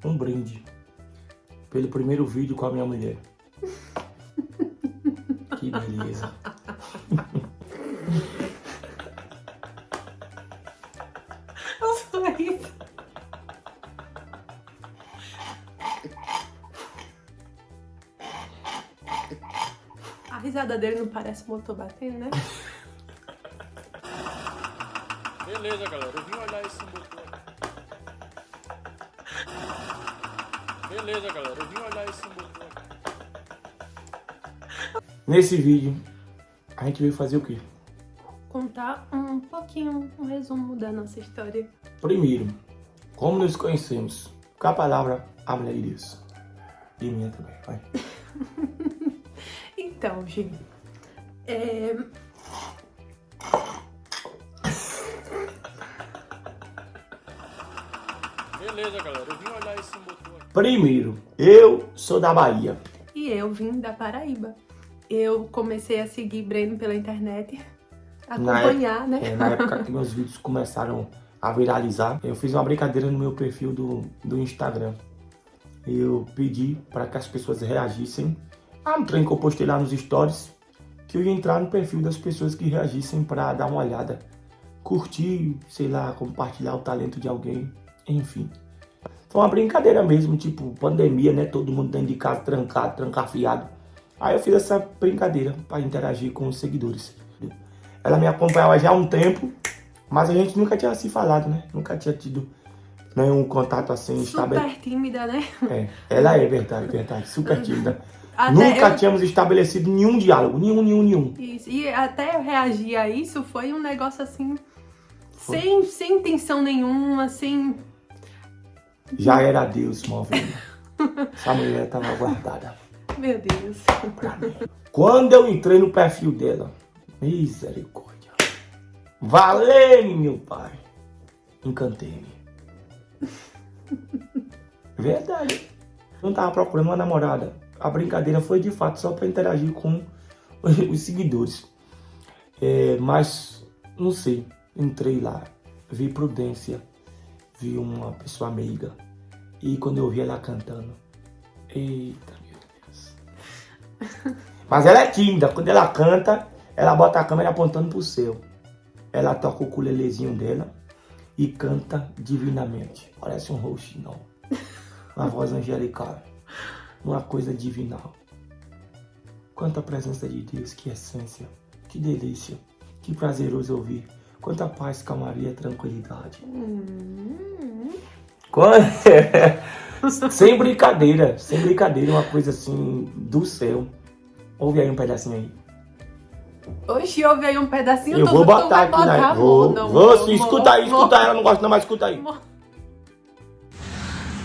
um brinde pelo primeiro vídeo com a minha mulher. Que beleza. A risada dele não parece motor batendo, né? Beleza, galera. Eu vim olhar esse motor. Beleza, galera. Eu vim olhar esse motor. Nesse vídeo, a gente veio fazer o quê? Contar um pouquinho, um resumo da nossa história. Primeiro, como nos conhecemos? Com a palavra, a mulher de Deus. E minha também, vai. Então, gente, Beleza, galera. Eu vim olhar esse motor. Primeiro, eu sou da Bahia. e eu vim da Paraíba. Eu comecei a seguir Breno pela internet, acompanhar, né? Na época que meus vídeos começaram a viralizar, eu fiz uma brincadeira no meu perfil do Instagram. Eu pedi para que as pessoas reagissem a um trem que eu postei lá nos stories, que eu ia entrar no perfil das pessoas que reagissem para dar uma olhada, curtir, sei lá, compartilhar o talento de alguém, enfim. Foi uma brincadeira mesmo, tipo pandemia, né? Todo mundo dentro de casa, trancado, trancafiado. Aí eu fiz essa brincadeira para interagir com os seguidores. Ela me acompanhava já há um tempo, mas a gente nunca tinha se falado, né? Nunca tinha tido nenhum contato assim estabelecido. Super tímida, né? É, ela é verdade, super tímida. Até Nunca tínhamos estabelecido nenhum diálogo, nenhum. Isso. E até eu reagir a isso foi um negócio assim, sem intenção nenhuma, sem... Já era Deus movendo. Essa mulher tava guardada Meu Deus. pra mim. Quando eu entrei no perfil dela, misericórdia. Valeu, meu pai. Encantei-me. Verdade. Não tava procurando uma namorada. A brincadeira foi de fato só para interagir com os seguidores. Mas, não sei, entrei lá, vi Prudência, vi uma pessoa meiga. E quando eu vi ela cantando, eita, meu Deus. Mas ela é tímida, quando ela canta, ela bota a câmera apontando pro céu. Ela toca o ukulelezinho dela e canta divinamente. Parece um rouxinol. Uma voz angelical. Uma coisa divinal. Quanta presença de Deus, que essência, que delícia, que prazeroso ouvir. Quanta paz, calmaria, tranquilidade. Sem brincadeira, uma coisa assim do céu. Ouve aí um pedacinho aí. Hoje ouve aí um pedacinho, Eu vou botar aqui, né? Vou sim, escuta aí, ela não gosta não, mas escuta aí.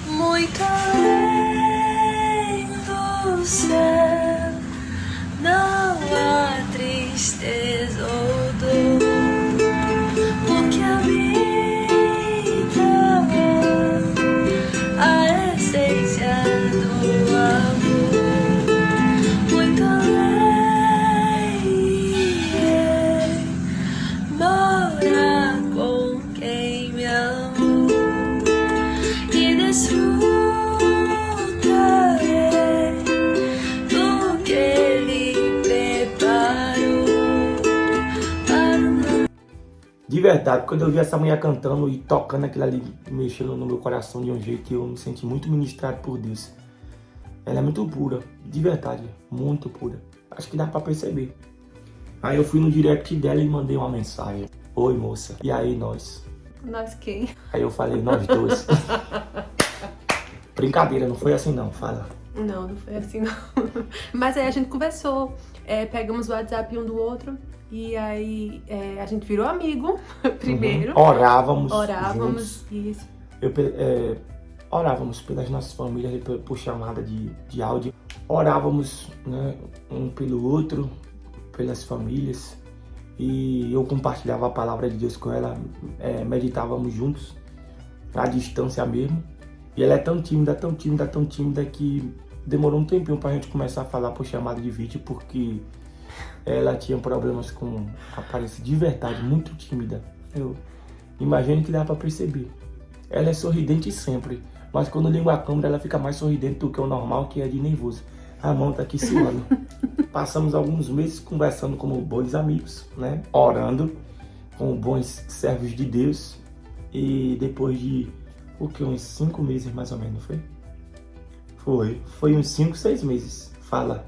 Muito além do céu, não há tristeza ou dor, porque habita a essência do amor. Muito além, mora com quem me amou e desfrutarei do que ele preparou para nós. De verdade, quando eu vi essa mulher cantando e tocando aquilo ali, mexendo no meu coração de um jeito que eu me senti muito ministrado por Deus. Ela é muito pura, de verdade, muito pura. Acho que dá pra perceber. Aí eu fui no direct dela e mandei uma mensagem. Oi, moça. E aí, nós? Nós quem? Aí eu falei, nós dois. Brincadeira, não foi assim não, fala. Não foi assim não. Mas aí a gente conversou, pegamos o WhatsApp um do outro e aí a gente virou amigo primeiro. Orávamos juntos. Isso. Orávamos pelas nossas famílias por chamada de áudio. Orávamos, né, um pelo outro, pelas famílias. E eu compartilhava a palavra de Deus com ela, meditávamos juntos, à distância mesmo. E ela é tão tímida que demorou um tempinho pra gente começar a falar por chamada de vídeo, porque ela tinha problemas com a aparência de verdade, muito tímida. Eu imagino que dá pra perceber. Ela é sorridente sempre, Mas quando ligo a câmera, ela fica mais sorridente do que o normal, que é de nervoso. A mão tá aqui suando. Passamos alguns meses conversando como bons amigos, né? Orando, como bons servos de Deus. E depois de, uns 5 meses mais ou menos, foi? Foi uns 5, 6 meses. Fala.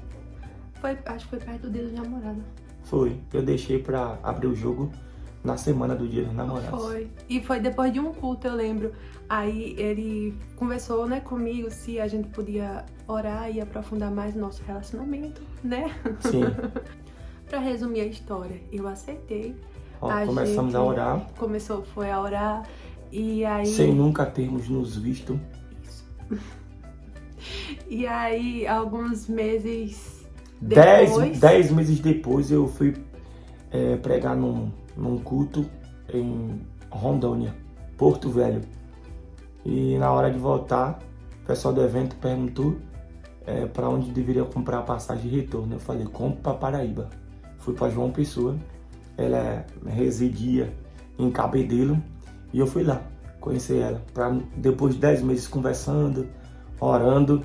Acho que foi perto do dia dos namorados. Foi. Eu deixei pra abrir o jogo na semana do dia dos namorados. Foi. E foi depois de um culto, eu lembro. Aí ele conversou, né, comigo se a gente podia orar e aprofundar mais o nosso relacionamento, né? Sim. Pra resumir a história, eu aceitei. Ó, começamos a orar. Foi a orar. E aí... Sem nunca termos nos visto. Isso. E aí, alguns meses 10 meses depois, eu fui pregar num culto em Rondônia, Porto Velho. E na hora de voltar, o pessoal do evento perguntou para onde deveria comprar a passagem de retorno. Eu falei, compre para Paraíba. Fui para João Pessoa, ela residia em Cabedelo e eu fui lá conhecer ela. Depois de 10 meses conversando, orando,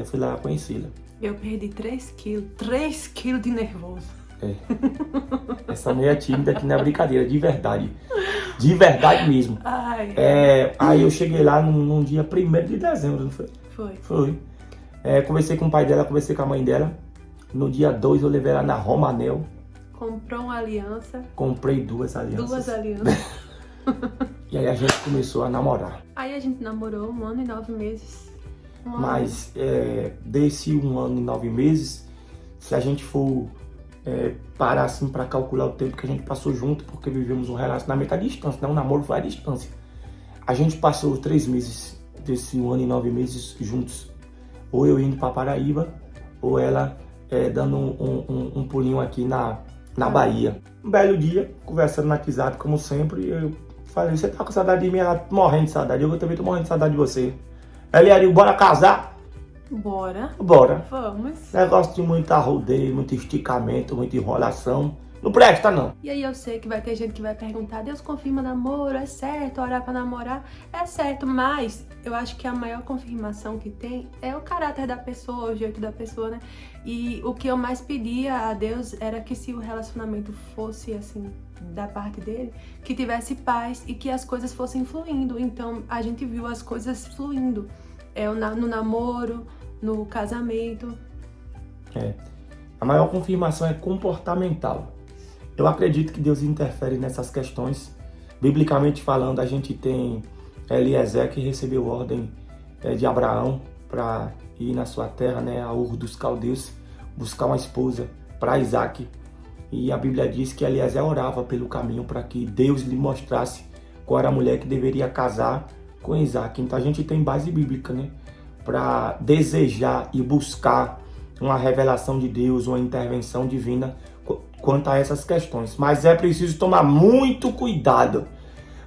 fui lá conhecê-la. Eu perdi 3 quilos, 3 quilos de nervoso. Essa meia tímida aqui não é brincadeira, de verdade. De verdade mesmo. Ai. Aí eu cheguei lá num dia 1º de dezembro, não foi? Foi. Conversei com o pai dela, conversei com a mãe dela. No dia 2 eu levei ela na Romanel. Comprou uma aliança. Comprei 2 alianças. 2 alianças. E aí a gente começou a namorar. Aí a gente namorou 1 ano e 9 meses. Mas desse 1 ano e 9 meses, se a gente for parar assim para calcular o tempo que a gente passou junto, porque vivemos um relacionamento à distância, né? O namoro foi à distância. A gente passou 3 meses desse 1 ano e 9 meses juntos. Ou eu indo para Paraíba, ou ela dando um pulinho aqui na Bahia. Um belo dia, conversando no WhatsApp, como sempre, eu falei, você tá com saudade de mim? Ela morrendo de saudade. Eu também tô morrendo de saudade de você. Eliario, bora casar? Bora. Vamos. Negócio de muito arrodeio, muito esticamento, muita enrolação. Não presta, não. E aí eu sei que vai ter gente que vai perguntar, Deus confirma namoro, é certo, orar pra namorar? É certo, mas eu acho que a maior confirmação que tem é o caráter da pessoa, o jeito da pessoa, né? E o que eu mais pedia a Deus era que se o relacionamento fosse, assim, da parte dele, que tivesse paz e que as coisas fossem fluindo. Então, a gente viu as coisas fluindo. No namoro, no casamento. A maior confirmação é comportamental. Eu acredito que Deus interfere nessas questões. Biblicamente falando, a gente tem Eliezer que recebeu ordem de Abraão para ir na sua terra, né, a Ur dos Caldeus, buscar uma esposa para Isaac. E a Bíblia diz que Eliezer orava pelo caminho para que Deus lhe mostrasse qual era a mulher que deveria casar com Isaac. Então a gente tem base bíblica, né, para desejar e buscar uma revelação de Deus, uma intervenção divina quanto a essas questões. Mas é preciso tomar muito cuidado,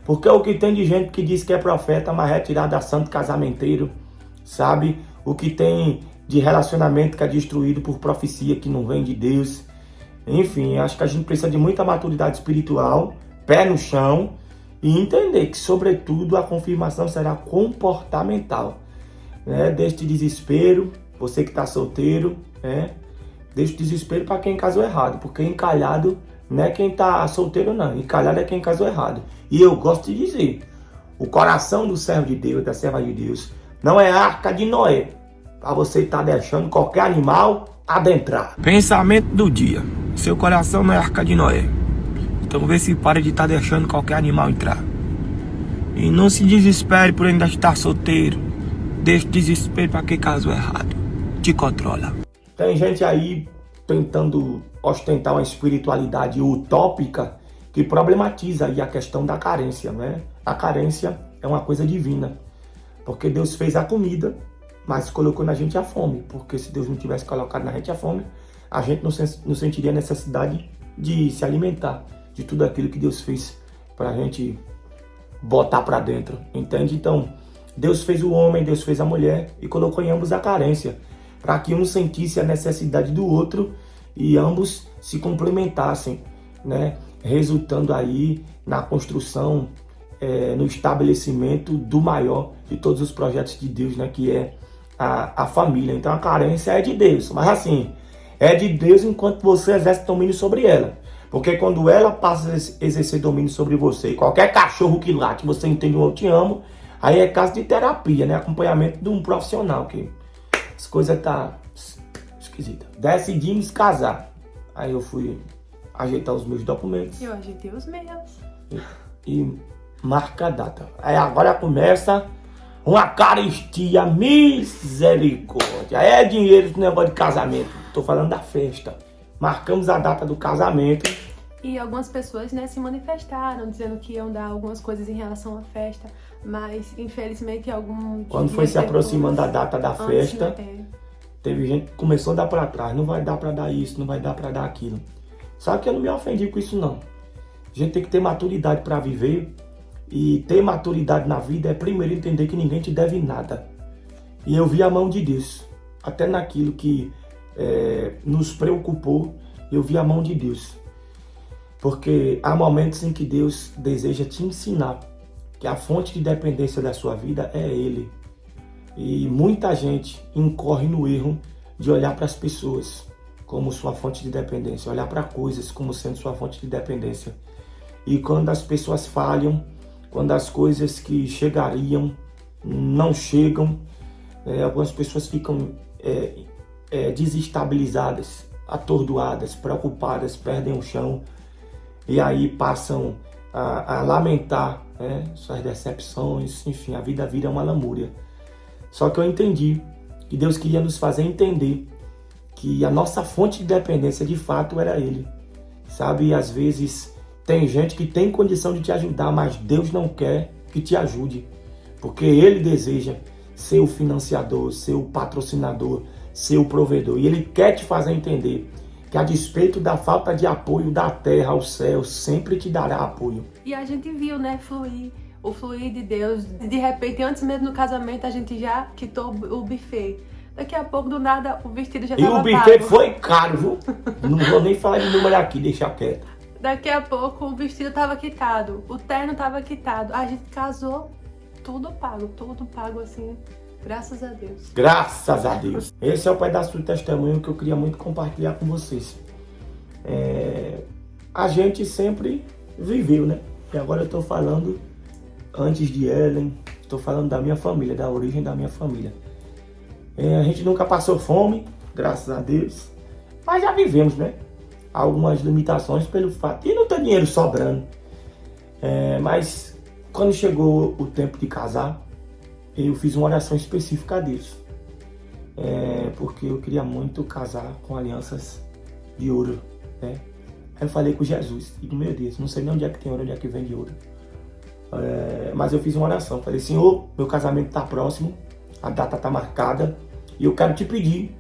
porque o que tem de gente que diz que é profeta, mas é tirado a santo casamenteiro, sabe? O que tem de relacionamento que é destruído por profecia que não vem de Deus. Enfim, acho que a gente precisa de muita maturidade espiritual, pé no chão, e entender que, sobretudo, a confirmação será comportamental. Deste desespero, você que está solteiro, deixa o desespero para quem casou errado, porque encalhado não é quem está solteiro, não. Encalhado é quem casou errado. E eu gosto de dizer, o coração do servo de Deus, da serva de Deus, não é a arca de Noé, para você estar deixando qualquer animal adentrar. Pensamento do dia, seu coração não é a arca de Noé. Então vê se para de estar deixando qualquer animal entrar. E não se desespere por ainda estar solteiro. Deixa o desespero para quem casou errado. Te controla. Tem gente aí tentando ostentar uma espiritualidade utópica que problematiza aí a questão da carência, né? A carência é uma coisa divina, porque Deus fez a comida, mas colocou na gente a fome, porque se Deus não tivesse colocado na gente a fome, a gente não sentiria a necessidade de se alimentar de tudo aquilo que Deus fez para a gente botar para dentro, entende? Então, Deus fez o homem, Deus fez a mulher e colocou em ambos a carência, para que um sentisse a necessidade do outro e ambos se complementassem, né? Resultando aí na construção no estabelecimento do maior de todos os projetos de Deus, né? Que é a família. Então a carência é de Deus, mas assim, é de Deus enquanto você exerce domínio sobre ela. Porque quando ela passa a exercer domínio sobre você, e qualquer cachorro que late, você entende um eu te amo, aí é caso de terapia, né? Acompanhamento de um profissional, que as coisas tá esquisitas. Decidimos casar. Aí eu fui ajeitar os meus documentos. Eu ajeitei os meus. E marca a data. Aí agora começa uma carestia, misericórdia. É dinheiro esse negócio de casamento. Tô falando da festa. Marcamos a data do casamento. E algumas pessoas, né, se manifestaram, dizendo que iam dar algumas coisas em relação à festa, mas infelizmente quando foi se aproximando da data da festa, teve gente que começou a dar para trás. Não vai dar para dar isso, não vai dar para dar aquilo. Só que eu não me ofendi com isso não. A gente tem que ter maturidade para viver. E ter maturidade na vida é primeiro entender que ninguém te deve nada. E eu vi a mão de Deus. Até naquilo que nos preocupou, eu vi a mão de Deus. Porque há momentos em que Deus deseja te ensinar que a fonte de dependência da sua vida é Ele. E muita gente incorre no erro de olhar para as pessoas como sua fonte de dependência, olhar para coisas como sendo sua fonte de dependência. E quando as pessoas falham, quando as coisas que chegariam não chegam, algumas pessoas ficam desestabilizadas, atordoadas, preocupadas, perdem o chão e aí passam a lamentar suas decepções, enfim, a vida vira uma lamúria. Só que eu entendi que Deus queria nos fazer entender que a nossa fonte de dependência de fato era Ele, sabe? E às vezes tem gente que tem condição de te ajudar, mas Deus não quer que te ajude, porque Ele deseja ser o financiador, ser o patrocinador, ser o provedor. E Ele quer te fazer entender que a despeito da falta de apoio da terra ao céu, sempre te dará apoio. E a gente viu, né, o fluir de Deus. De repente, antes mesmo do casamento, a gente já quitou o buffet. Daqui a pouco, do nada, o vestido já estava pago. E o buffet foi caro, viu? Não vou nem falar de número aqui, deixa quieto. Daqui a pouco o vestido estava quitado, o terno estava quitado. A gente casou, tudo pago assim, graças a Deus. Graças a Deus. Esse é o pedaço do testemunho que eu queria muito compartilhar com vocês. A gente sempre viveu, né? E agora eu estou falando antes de Ellen, estou falando da minha família, da origem da minha família. A gente nunca passou fome, graças a Deus, mas já vivemos, né? Algumas limitações pelo fato de não ter dinheiro sobrando. Mas quando chegou o tempo de casar, eu fiz uma oração específica a Deus. Porque eu queria muito casar com alianças de ouro, né? Aí eu falei com Jesus, digo, meu Deus, não sei nem onde é que tem ouro, onde é que vem de ouro. Mas eu fiz uma oração, falei, Senhor, meu casamento está próximo, a data está marcada, e eu quero te pedir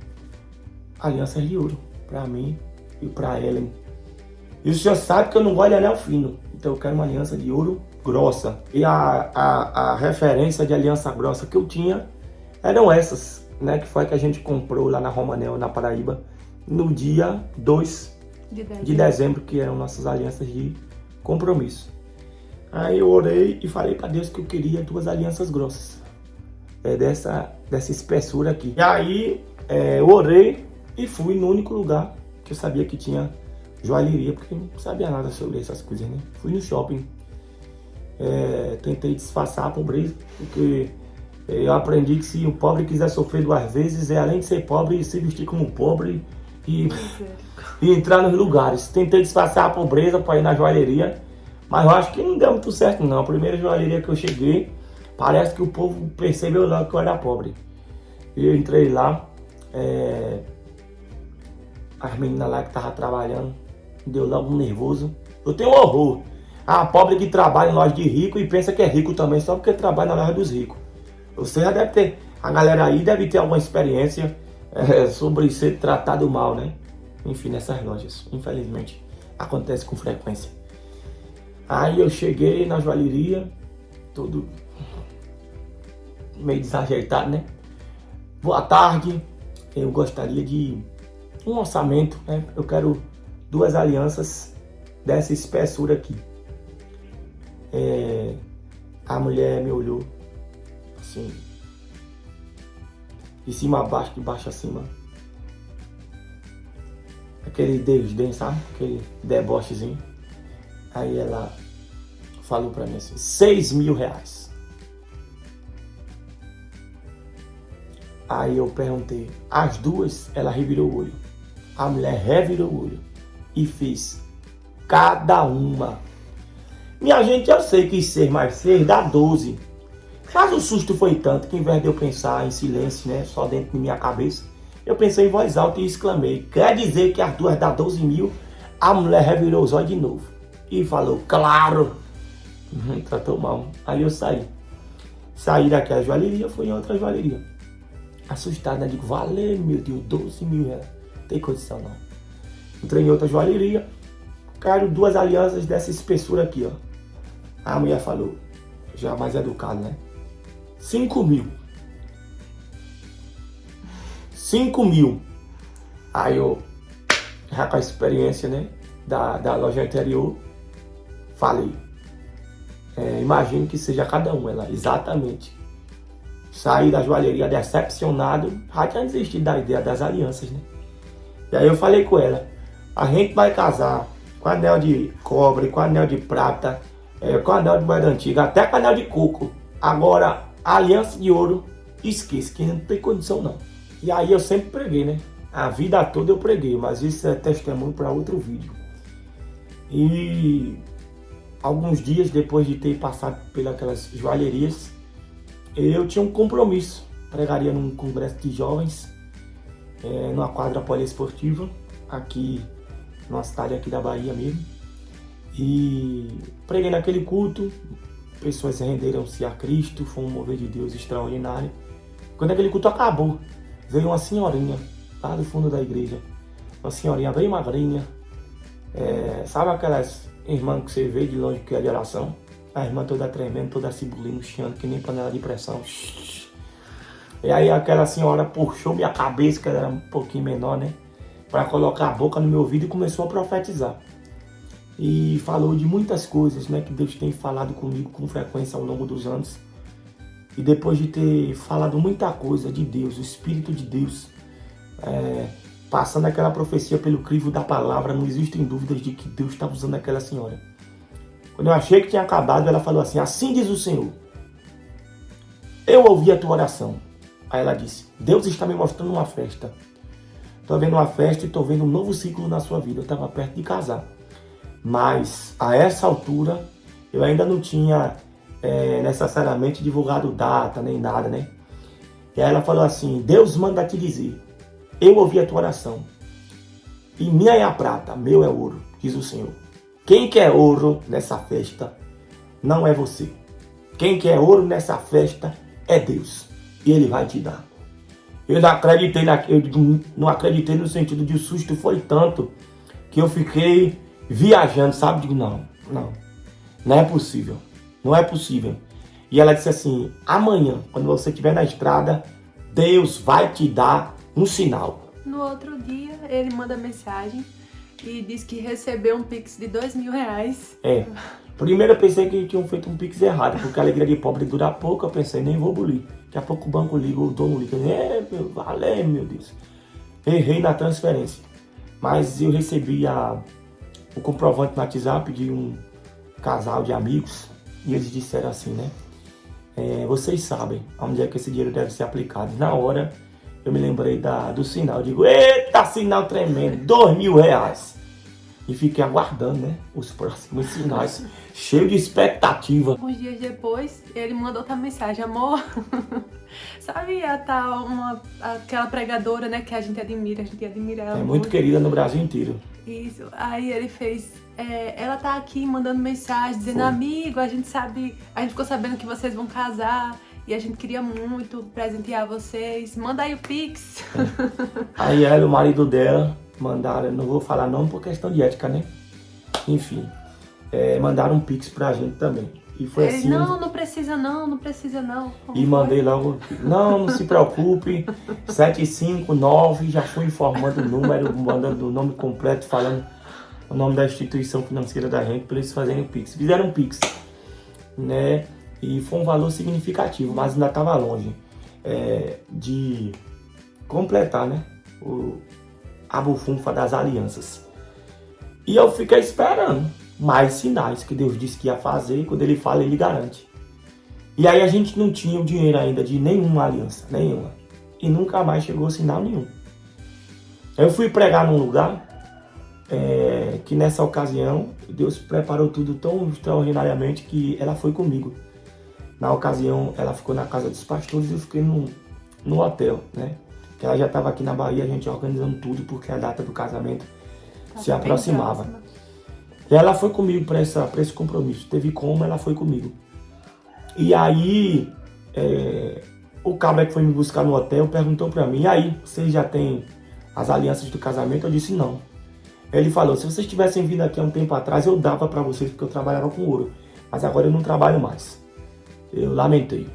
alianças de ouro para mim e para Ellen. E o Senhor sabe que eu não gosto de anel fino, então eu quero uma aliança de ouro grossa. E a referência de aliança grossa que eu tinha eram essas, né? Que foi que a gente comprou lá na Romanel, na Paraíba, no dia 2 de dezembro, que eram nossas alianças de compromisso. Aí eu orei e falei para Deus que eu queria 2 alianças grossas, dessa espessura aqui. E aí eu orei e fui no único lugar que eu sabia que tinha joalheria, porque eu não sabia nada sobre essas coisas, né? Fui no shopping, tentei disfarçar a pobreza, porque eu aprendi que se o pobre quiser sofrer 2 vezes, além de ser pobre, se vestir como pobre e entrar nos lugares. Tentei disfarçar a pobreza para ir na joalheria, mas eu acho que não deu muito certo não. A primeira joalheria que eu cheguei, parece que o povo percebeu logo que eu era pobre. E eu entrei lá, as meninas lá que estavam trabalhando, deu logo um nervoso. Eu tenho horror. A pobre que trabalha em loja de rico e pensa que é rico também só porque trabalha na loja dos ricos. Você já deve ter, a galera aí deve ter alguma experiência sobre ser tratado mal, né? Enfim, nessas lojas, infelizmente, acontece com frequência. Aí eu cheguei na joalheria, todo meio desajeitado, né? Boa tarde, eu gostaria de um orçamento, né? Eu quero 2 alianças dessa espessura aqui. A mulher me olhou, assim, de cima a baixo, de baixo a cima. Aquele desdém, sabe? Aquele debochezinho. Aí ela falou pra mim assim, 6 mil reais. Aí eu perguntei, as duas? Ela revirou o olho. A mulher revirou o olho e fez cada uma. Minha gente, eu sei que 6 mais 6 dá 12. Mas o susto foi tanto que, ao invés de eu pensar em silêncio, né, só dentro da minha cabeça, eu pensei em voz alta e exclamei, quer dizer que as duas dá 12 mil? A mulher revirou os olhos de novo e falou, claro. Tratou mal. Aí eu saí. Saí daquela joalheria, fui em outra joalheria. Assustado, né? Digo, valeu, meu Deus, 12 mil reais. Não tem condição, não. Entrei em outra joalheria. Caíram 2 alianças dessa espessura aqui, ó. A mulher falou, já mais educado, né? 5 mil. 5 mil. Aí eu, já com a experiência, né? Da loja anterior, falei. Imagino que seja cada um, ela, exatamente. Saí da joalheria decepcionado, já tinha desistido da ideia das alianças, né? E aí eu falei com ela, a gente vai casar com anel de cobre, com anel de prata, com anel de moeda antiga, até com anel de coco. Agora, a aliança de ouro, esqueça, que não tem condição não. E aí eu sempre preguei, né? A vida toda eu preguei, mas isso é testemunho para outro vídeo. E alguns dias depois de ter passado pelas joalherias, eu tinha um compromisso. Pregaria num congresso de jovens, numa quadra poliesportiva, aqui numa cidade aqui da Bahia mesmo. E preguei naquele culto, pessoas renderam-se a Cristo, foi um mover de Deus extraordinário. Quando aquele culto acabou, veio uma senhorinha lá do fundo da igreja, uma senhorinha bem magrinha, sabe aquelas irmãs que você vê de longe que é de oração? A irmã toda tremendo, toda cibulindo, chiando, que nem panela de pressão. E aí aquela senhora puxou minha cabeça, que era um pouquinho menor, né? Para colocar a boca no meu ouvido e começou a profetizar. E falou de muitas coisas, né? Que Deus tem falado comigo com frequência ao longo dos anos. E depois de ter falado muita coisa de Deus, o Espírito de Deus, passando aquela profecia pelo crivo da palavra, não existem dúvidas de que Deus está usando aquela senhora. Quando eu achei que tinha acabado, ela falou assim, assim diz o Senhor, eu ouvi a tua oração. Aí ela disse, Deus está me mostrando uma festa. Estou vendo uma festa e estou vendo um novo ciclo na sua vida. Eu estava perto de casar. Mas, a essa altura, eu ainda não tinha necessariamente divulgado data, nem nada, né? E aí ela falou assim, Deus manda te dizer, eu ouvi a tua oração. E minha é a prata, meu é ouro, diz o Senhor. Quem quer ouro nessa festa não é você. Quem quer ouro nessa festa é Deus. E Ele vai te dar. Eu não acreditei no sentido de o susto foi tanto que eu fiquei viajando, sabe? Digo, não é possível. Não é possível. E ela disse assim, amanhã, quando você estiver na estrada, Deus vai te dar um sinal. No outro dia, ele manda mensagem e diz que recebeu um Pix de 2 mil reais. Primeiro eu pensei que tinham feito um Pix errado, porque a alegria de pobre dura pouco, eu pensei, nem vou bulir. Daqui a pouco o banco liga, o dono liga, valeu, meu Deus. Errei na transferência. Mas eu recebi o comprovante no WhatsApp de um casal de amigos, e eles disseram assim, né? Vocês sabem onde é que esse dinheiro deve ser aplicado. Na hora, eu me lembrei do sinal. Eu digo, eita, sinal tremendo, 2 mil reais. E fiquei aguardando, né, os próximos sinais, cheio de expectativa. Alguns dias depois, ele mandou outra mensagem, amor, sabe aquela pregadora, né, que a gente admira ela muito. Muito querida no Brasil inteiro. Isso, aí ele fez, ela tá aqui mandando mensagem, dizendo, amigo, a gente ficou sabendo que vocês vão casar, e a gente queria muito presentear vocês, manda aí o Pix. Aí ela e o marido dela mandaram, não vou falar nome por questão de ética, né? Enfim, mandaram um Pix pra gente também. E foi assim. Não precisa não. E mandei logo, não se preocupe, 759, já fui informando o número, mandando o nome completo, falando o nome da instituição financeira da gente, para eles fazerem o Pix. Fizeram um Pix, né? E foi um valor significativo, mas ainda estava longe de completar, né, a bufunfa das alianças. E eu fiquei esperando mais sinais que Deus disse que ia fazer, e quando Ele fala, Ele garante. E aí a gente não tinha o dinheiro ainda de nenhuma aliança, nenhuma. E nunca mais chegou sinal nenhum. Eu fui pregar num lugar que nessa ocasião Deus preparou tudo tão extraordinariamente que ela foi comigo. Na ocasião ela ficou na casa dos pastores e eu fiquei no hotel, né? Que ela já estava aqui na Bahia, a gente organizando tudo porque a data do casamento se aproximava. E ela foi comigo para esse compromisso. Teve como, ela foi comigo. E aí o cabra que foi me buscar no hotel perguntou para mim: e aí, vocês já têm as alianças do casamento? Eu disse não. Ele falou: se vocês tivessem vindo aqui há um tempo atrás, eu dava para vocês porque eu trabalhava com ouro. Mas agora eu não trabalho mais. Eu lamentei.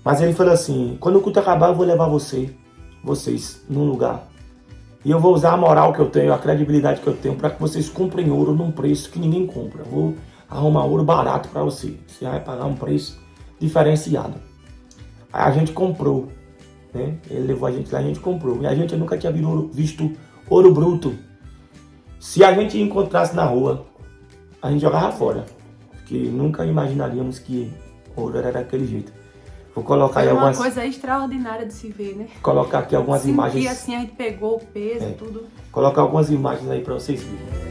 Mas ele falou assim: quando o culto acabar, eu vou levar vocês num lugar. E eu vou usar a moral que eu tenho, a credibilidade que eu tenho, para que vocês comprem ouro num preço que ninguém compra. Eu vou arrumar ouro barato para você. Você vai pagar um preço diferenciado. Aí a gente comprou, né? Ele levou a gente lá, a gente comprou. E a gente nunca tinha visto ouro bruto. Se a gente encontrasse na rua, a gente jogava fora. Porque nunca imaginaríamos que ouro era daquele jeito. Vou colocar aí algumas... uma coisa extraordinária de se ver, né? Colocar aqui algumas imagens. E assim a gente pegou o peso, tudo. Colocar algumas imagens aí para vocês verem.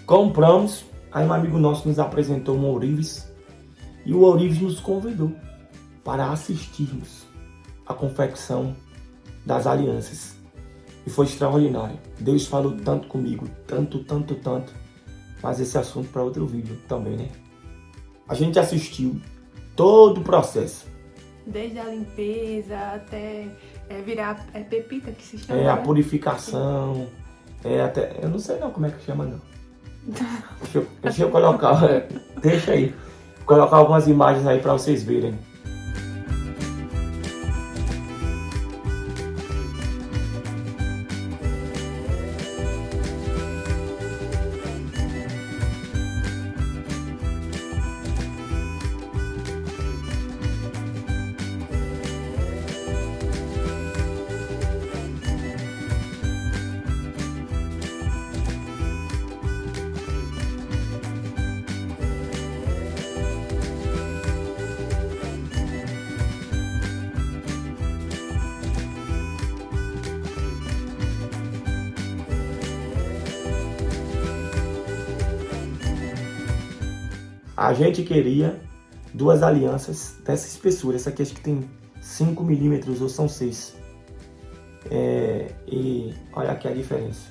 Compramos, aí um amigo nosso nos apresentou um ourives e o ourives nos convidou para assistirmos a confecção das alianças. E foi extraordinário. Deus falou tanto comigo, tanto, mas esse assunto para outro vídeo também, né? A gente assistiu todo o processo. Desde a limpeza até virar pepita que se chama. A purificação, até... Eu não sei não como é que chama não. Deixa eu colocar, deixa aí. Vou colocar algumas imagens aí para vocês verem. A gente queria 2 alianças dessa espessura. Essa aqui acho que tem 5 milímetros ou são 6. E olha aqui a diferença.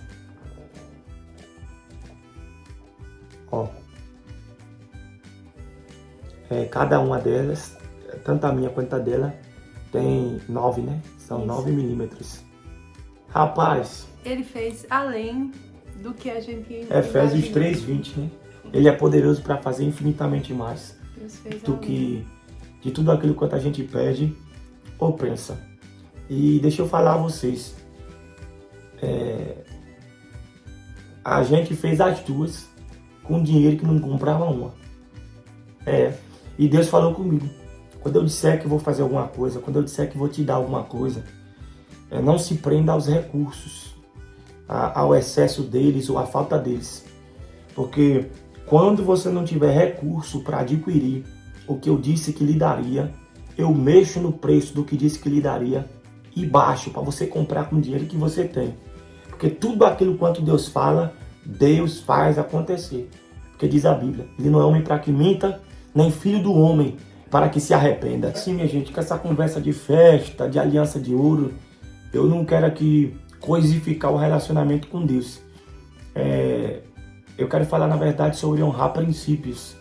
Ó. Cada uma delas, tanto a minha quanto a dela, tem 9, né? São isso. 9 milímetros. Rapaz. Ele fez além do que a gente... Efésios 3:20, né? Ele é poderoso para fazer infinitamente mais de tudo aquilo quanto a gente pede ou pensa. E deixa eu falar a vocês. A gente fez as 2 com dinheiro que não comprava uma. E Deus falou comigo. Quando eu disser que vou fazer alguma coisa, quando eu disser que vou te dar alguma coisa, não se prenda aos recursos, ao excesso deles ou à falta deles. Porque quando você não tiver recurso para adquirir o que eu disse que lhe daria, eu mexo no preço do que disse que lhe daria e baixo para você comprar com o dinheiro que você tem. Porque tudo aquilo quanto Deus fala, Deus faz acontecer. Porque diz a Bíblia, Ele não é homem para que minta, nem filho do homem para que se arrependa. Sim, minha gente, com essa conversa de festa, de aliança de ouro, eu não quero aqui coisificar o relacionamento com Deus. Eu quero falar, na verdade, sobre honrar princípios.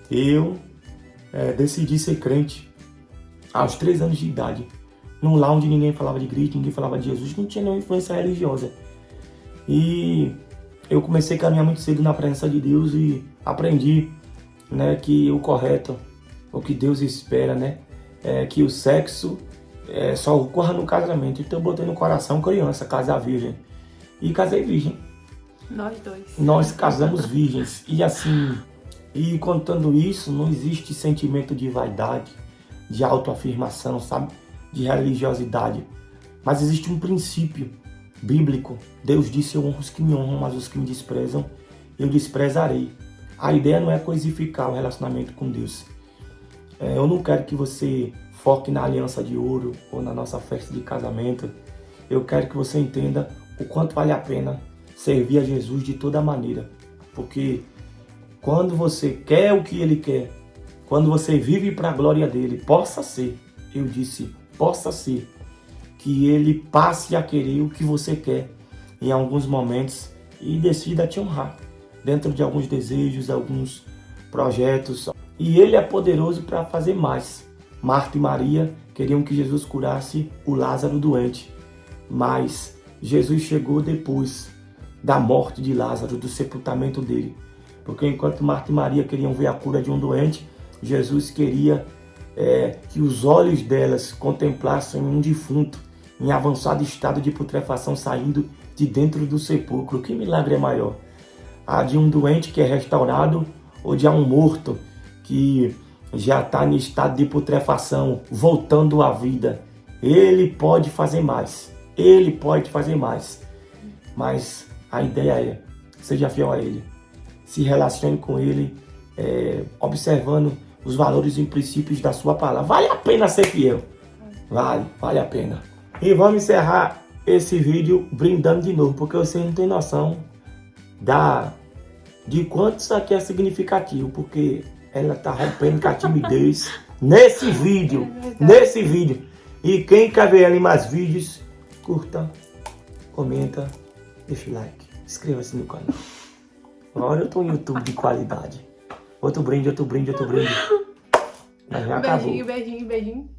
Eu decidi ser crente aos 3 anos de idade. Num lar onde ninguém falava de Cristo, ninguém falava de Jesus, não tinha nenhuma influência religiosa. E eu comecei a caminhar muito cedo na presença de Deus e aprendi, né, que o correto, o que Deus espera, né, é que o sexo só ocorra no casamento. Então eu botei no coração criança, casar virgem. E casei virgem. Nós dois. Nós casamos virgens. E assim, e contando isso, não existe sentimento de vaidade, de autoafirmação, sabe? De religiosidade. Mas existe um princípio bíblico. Deus disse: eu honro os que me honram, mas os que me desprezam, eu desprezarei. A ideia não é coisificar o relacionamento com Deus. Eu não quero que você foque na aliança de ouro ou na nossa festa de casamento. Eu quero que você entenda o quanto vale a pena servir a Jesus de toda maneira. Porque quando você quer o que Ele quer, quando você vive para a glória dEle, possa ser, eu disse, possa ser, que Ele passe a querer o que você quer em alguns momentos e decida te honrar dentro de alguns desejos, alguns projetos. E Ele é poderoso para fazer mais. Marta e Maria queriam que Jesus curasse o Lázaro doente, mas Jesus chegou depois da morte de Lázaro, do sepultamento dele. Porque enquanto Marta e Maria queriam ver a cura de um doente, Jesus queria que os olhos delas contemplassem um defunto em avançado estado de putrefação saindo de dentro do sepulcro. Que milagre é maior? A de um doente que é restaurado ou de um morto que já está em estado de putrefação, voltando à vida? Ele pode fazer mais. Ele pode fazer mais. Mas a ideia é, seja fiel a Ele. Se relacione com Ele, observando os valores e princípios da sua palavra. Vale a pena ser fiel. Vale a pena. E vamos encerrar esse vídeo brindando de novo, porque você não tem noção de quanto isso aqui é significativo, porque ela está rompendo com a timidez nesse vídeo. E quem quer ver ali mais vídeos, curta, comenta, deixa o like, inscreva-se no canal. Agora eu tô no YouTube de qualidade. Outro brinde. Mas já acabou. Beijinho.